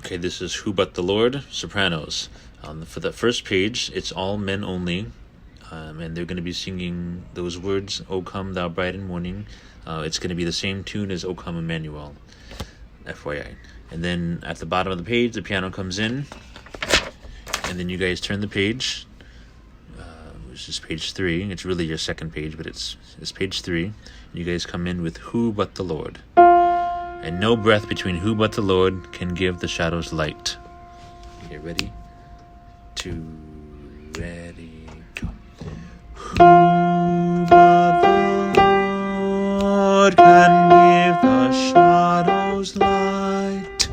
Okay, this is Who But the Lord, Sopranos. For the first page, it's all men only, and they're going to be singing those words, O come thou bright and morning. It's going to be the same tune as O come Emmanuel, FYI. And then at the bottom of the page, the piano comes in, and then you guys turn the page, which is page 3. It's really your second page, but it's page 3. You guys come in with Who But the Lord. And no breath between who but the Lord can give the shadows light. Okay, ready? 2, ready, go. Who but the Lord can give the shadows light,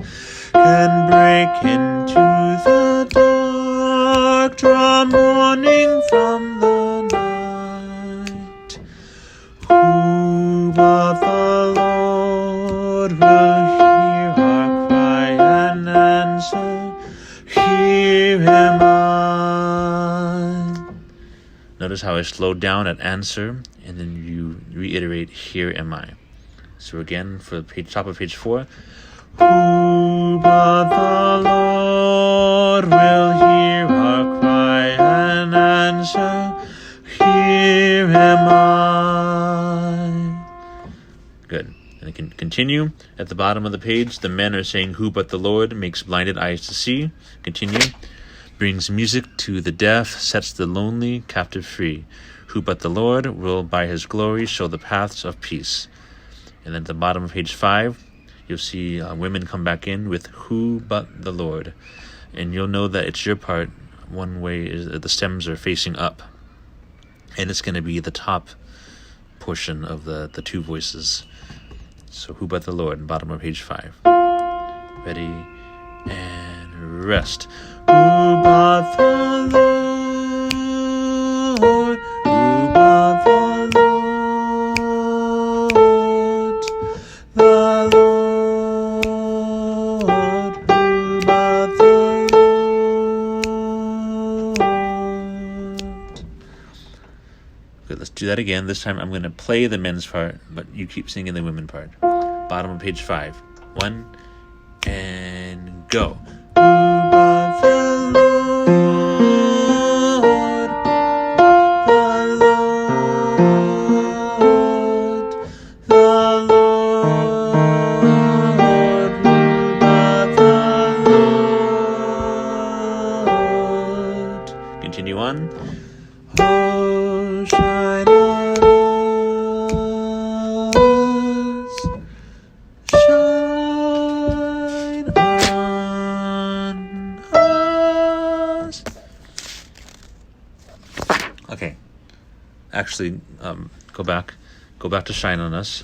can break into the dark, draw morning from the night. Who but the Lord will hear our cry and answer, Here am I. Notice how I slowed down at answer, and then you reiterate, Here am I. So again, for the top of page 4, Who but the Lord will hear our cry and answer, Here am I. Good. And it can continue. At the bottom of the page, the men are saying, Who but the Lord makes blinded eyes to see. Continue. Brings music to the deaf, sets the lonely captive free. Who but the Lord will by his glory show the paths of peace. And then at the bottom of page 5, you'll see women come back in with Who but the Lord. And you'll know that it's your part. One way is that the stems are facing up. And it's going to be the top portion of the two voices. So Who but the Lord, bottom of page 5. Ready, and rest. Who but the Lord? Who but the Lord? The Lord. Who but the Lord? Good, let's do that again. This time I'm going to play the men's part, but you keep singing the women part. Bottom of page 5. 1, and go. Who but the Lord? The Lord. The Lord. Who but the Lord? Continue on. Oh, shine on us. Shine on us. Okay. Actually, go back to shine on us.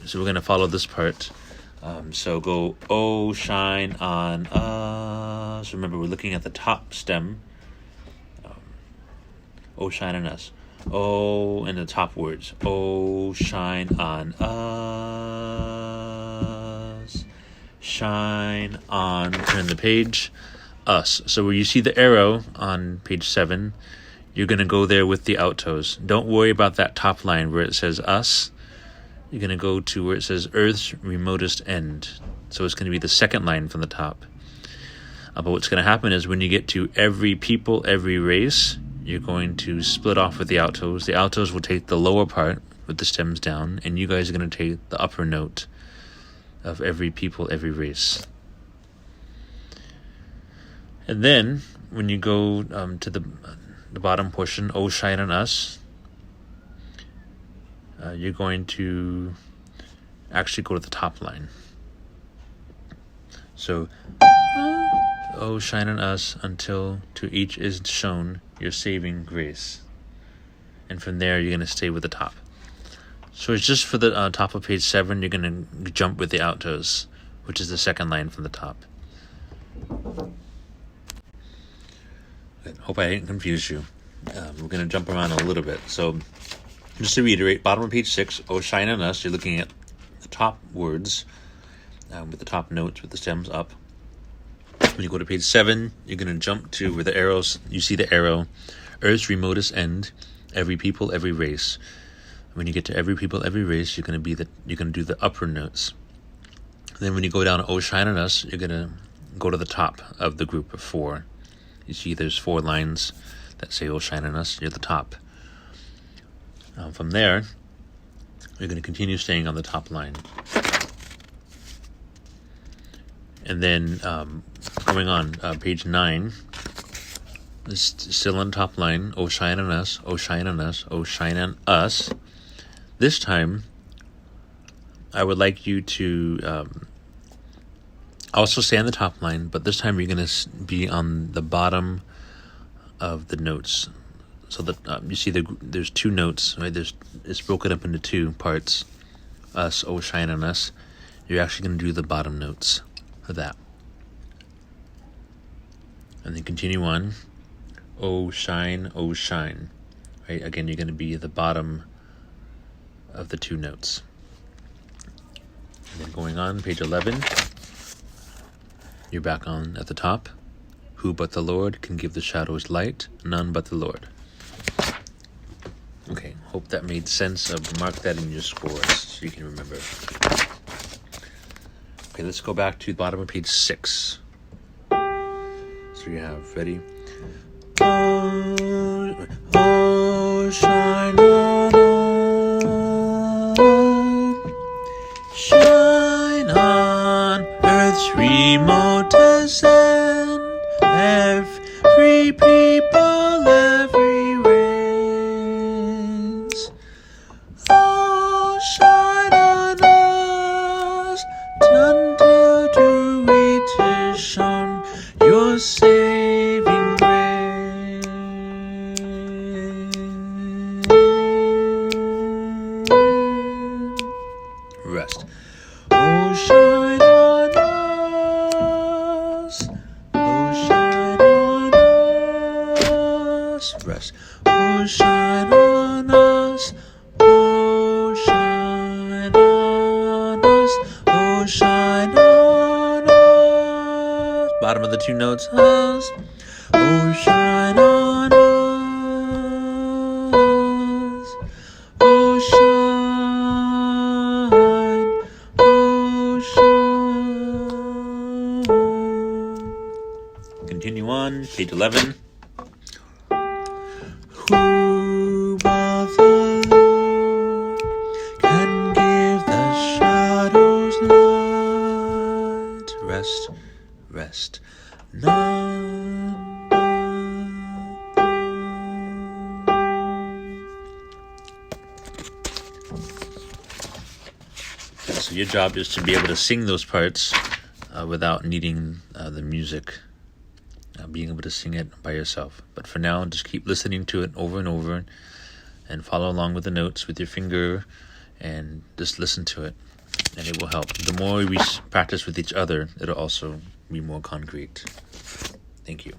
So we're going to follow this part. So go, oh, shine on us. Remember, we're looking at the top stem. Oh, shine on us. Oh, in the top words. Oh, shine on us. Shine on, turn the page, us. So where you see the arrow on page 7, you're going to go there with the altos. Don't worry about that top line where it says us. You're going to go to where it says Earth's remotest end. So it's going to be the second line from the top. But what's going to happen is when you get to every people, every race, you're going to split off with the altos. The altos will take the lower part with the stems down, and you guys are going to take the upper note of every people, every race. And then, when you go to the bottom portion, Oh, shine on us, you're going to actually go to the top line. So, Oh, shine on us until to each is shown your saving grace. And from there, you're going to stay with the top. So it's just for the top of page 7, you're going to jump with the altos, which is the second line from the top. Hope I didn't confuse you. We're going to jump around a little bit. So just to reiterate, bottom of page 6, Oh, shine on us. You're looking at the top words with the top notes with the stems up. When you go to page 7, you're going to jump to where the arrows, you see the arrow, Earth's remotest end, every people, every race. When you get to every people, every race, you're going to do the upper notes. Then when you go down, Oh, shine on us, you're going to go to the top of the group of 4. You see there's 4 lines that say, "Oh, shine on us." You're the top. From there, you're going to continue staying on the top line. And then going on, page 9, is still on the top line. "Oh, shine on us, oh, shine on us, oh, shine on us." This time, I would like you to also stay on the top line, but this time you're going to be on the bottom of the notes. So that you see there's 2 notes, right? It's broken up into 2 parts. Us, oh, shine on us. You're actually going to do the bottom notes of that. And then continue on. "Oh, shine, oh, shine." Right? Again, you're going to be at the bottom of the 2 notes. And then going on, page 11. You're back on at the top. "Who but the Lord can give the shadows light? None but the Lord." Okay, hope that made sense. Mark that in your scores so you can remember. Okay, let's go back to the bottom of page 6. So you have, ready? Oh, shine on us, shine on earth's remotest end, every people, every race. Oh, shine on us, until to reach is shown your saving grace. Rest. Oh, shine on us. Oh, shine on us. Rest. Oh, shine on us. Oh, shine on us. Oh, shine on us. Bottom of the 2 notes. Us. Oh, shine on us. Oh, shine. Oh, shine. Continue on, page 11. Who but the Lord can give the shadows light? Rest, rest. None but So your job is to be able to sing those parts without needing the music, being able to sing it by yourself. But for now, just keep listening to it over and over and follow along with the notes with your finger and just listen to it, and it will help. The more we practice with each other, it'll also be more concrete. Thank you.